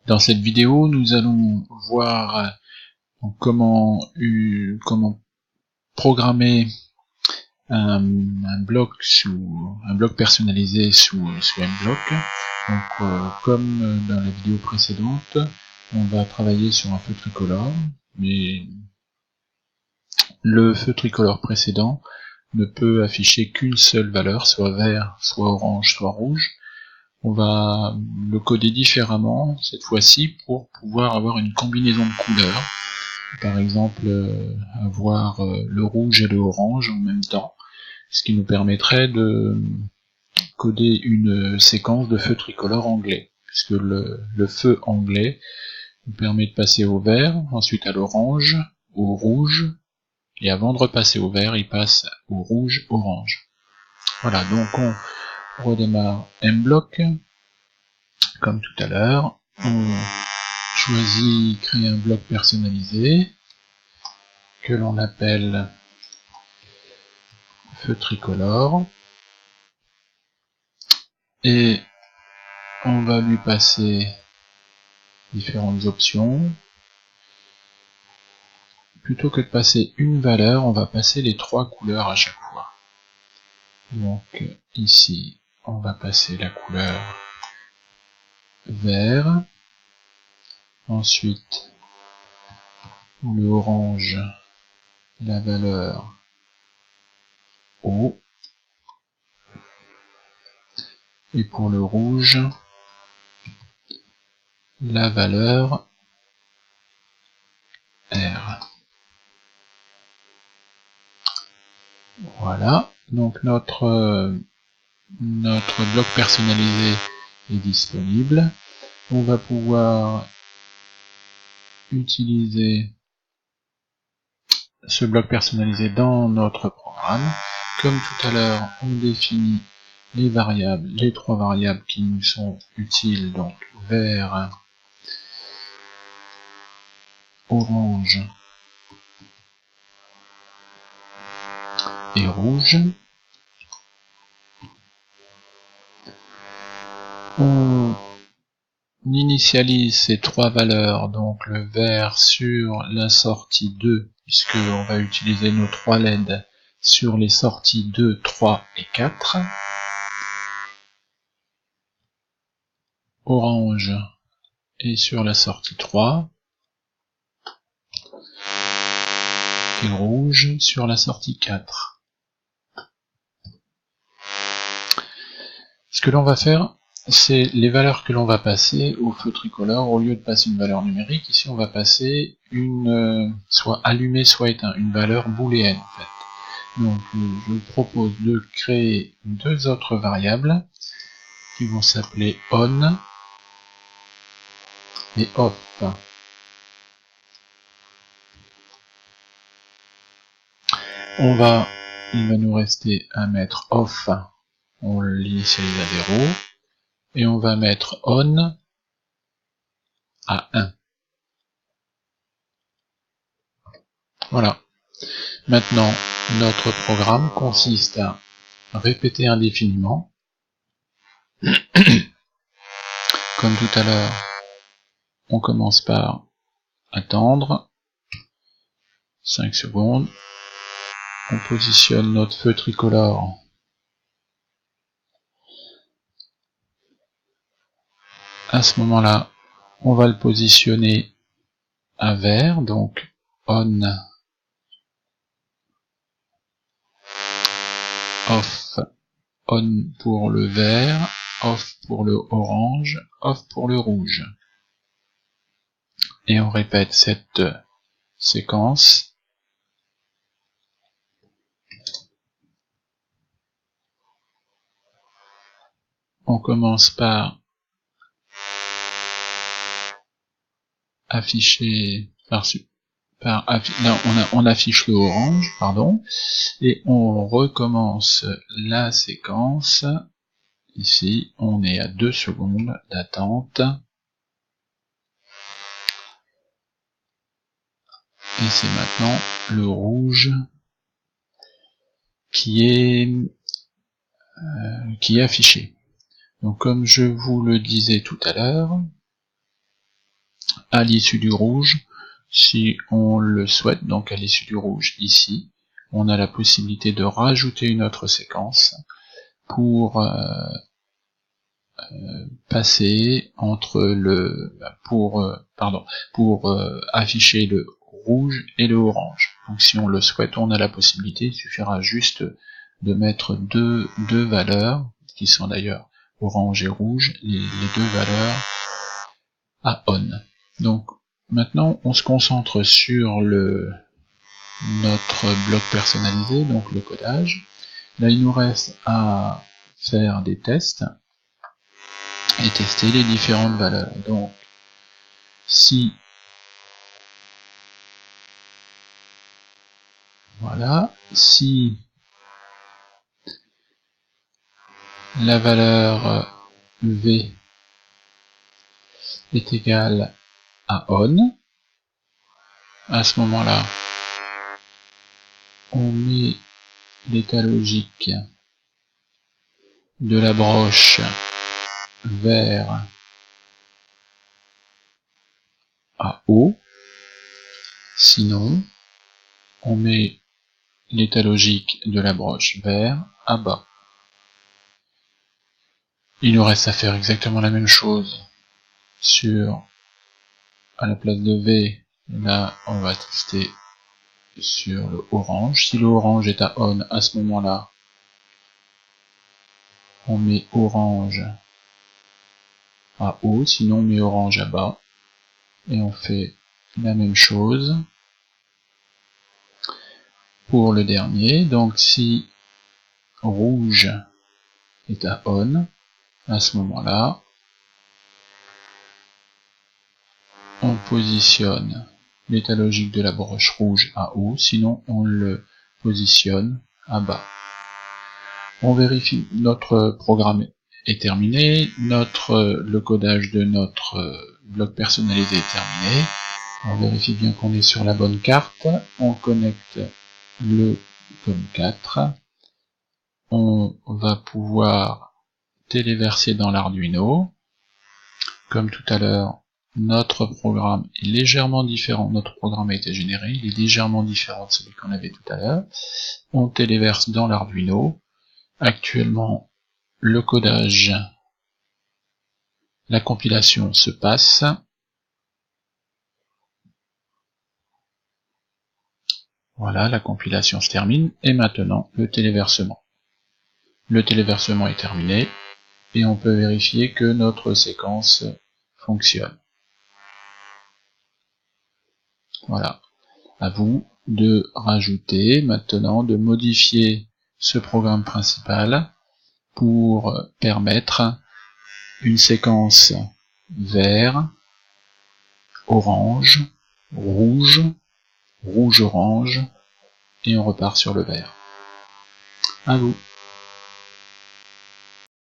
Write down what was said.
Dans cette vidéo, nous allons voir comment programmer un bloc personnalisé sous mBlock. Donc, comme dans la vidéo précédente, on va travailler sur un feu tricolore, mais le feu tricolore précédent ne peut afficher qu'une seule valeur, soit vert, soit orange, soit rouge. On va le coder différemment cette fois-ci pour pouvoir avoir une combinaison de couleurs. Par exemple, avoir le rouge et le orange en même temps, ce qui nous permettrait de coder une séquence de feu tricolore anglais, puisque le feu anglais nous permet de passer au vert, ensuite à l'orange, au rouge, et avant de repasser au vert, il passe au rouge-orange. Voilà, donc on redémarre mBlock. Comme tout à l'heure, on choisit créer un bloc personnalisé que l'on appelle feu tricolore et on va lui passer différentes options. Plutôt que de passer une valeur, on va passer les 3 couleurs à chaque fois. Donc ici, on va passer la couleur vert, ensuite pour le orange, la valeur O, et pour le rouge, la valeur R. Voilà, donc notre bloc personnalisé est disponible. On va pouvoir utiliser ce bloc personnalisé dans notre programme. Comme tout à l'heure, on définit les variables, les 3 variables qui nous sont utiles, donc vert, orange et rouge. On initialise ces 3 valeurs, donc le vert sur la sortie 2, puisque on va utiliser nos 3 LED sur les sorties 2, 3 et 4. Orange est sur la sortie 3. Et rouge sur la sortie 4. Ce que l'on va faire, c'est les valeurs que l'on va passer au feu tricolore. Au lieu de passer une valeur numérique, ici on va passer une soit allumée soit éteint, une valeur booléenne en fait. Donc je vous propose de créer 2 autres variables qui vont s'appeler on et off. Il va nous rester à mettre off, on l'initialise à 0, et on va mettre on à 1. Voilà. Maintenant, notre programme consiste à répéter indéfiniment. Comme tout à l'heure, on commence par attendre 5 secondes. On positionne notre feu tricolore à ce moment-là. On va le positionner à vert, donc on, off, on pour le vert, off pour le orange, off pour le rouge. Et on répète cette séquence. On commence par afficher, on affiche le orange, pardon, et on recommence la séquence. Ici, on est à 2 secondes d'attente. Et c'est maintenant le rouge qui est affiché. Donc comme je vous le disais tout à l'heure, à l'issue du rouge, si on le souhaite, donc à l'issue du rouge ici, on a la possibilité de rajouter une autre séquence pour passer entre pour afficher le rouge et le orange. Donc si on le souhaite, on a la possibilité, il suffira juste de mettre deux valeurs, qui sont d'ailleurs orange et rouge, les deux valeurs à on. Donc maintenant on se concentre sur notre bloc personnalisé, donc le codage. Là il nous reste à faire des tests et tester les différentes valeurs. Donc si la valeur V est égale à on, à ce moment-là, on met l'état logique de la broche vert à haut, sinon on met l'état logique de la broche vert à bas. Il nous reste à faire exactement la même chose à la place de V, là on va tester sur le orange. Si le orange est à on, à ce moment-là, on met orange à haut, sinon on met orange à bas. Et on fait la même chose pour le dernier. Donc si rouge est à on, à ce moment-là, on positionne l'état logique de la broche rouge à haut, sinon on le positionne à bas. On vérifie, notre programme est terminé, le codage de notre bloc personnalisé est terminé. On vérifie bien qu'on est sur la bonne carte, on connecte le COM4, on va pouvoir téléverser dans l'Arduino. Comme tout à l'heure, notre programme est légèrement différent, notre programme a été généré, il est légèrement différent de celui qu'on avait tout à l'heure. On téléverse dans l'Arduino. Actuellement, le codage, la compilation se passe. Voilà, la compilation se termine, et maintenant le téléversement. Le téléversement est terminé, et on peut vérifier que notre séquence fonctionne. Voilà. À vous de rajouter maintenant, de modifier ce programme principal pour permettre une séquence vert, orange, rouge, rouge-orange, et on repart sur le vert. À vous.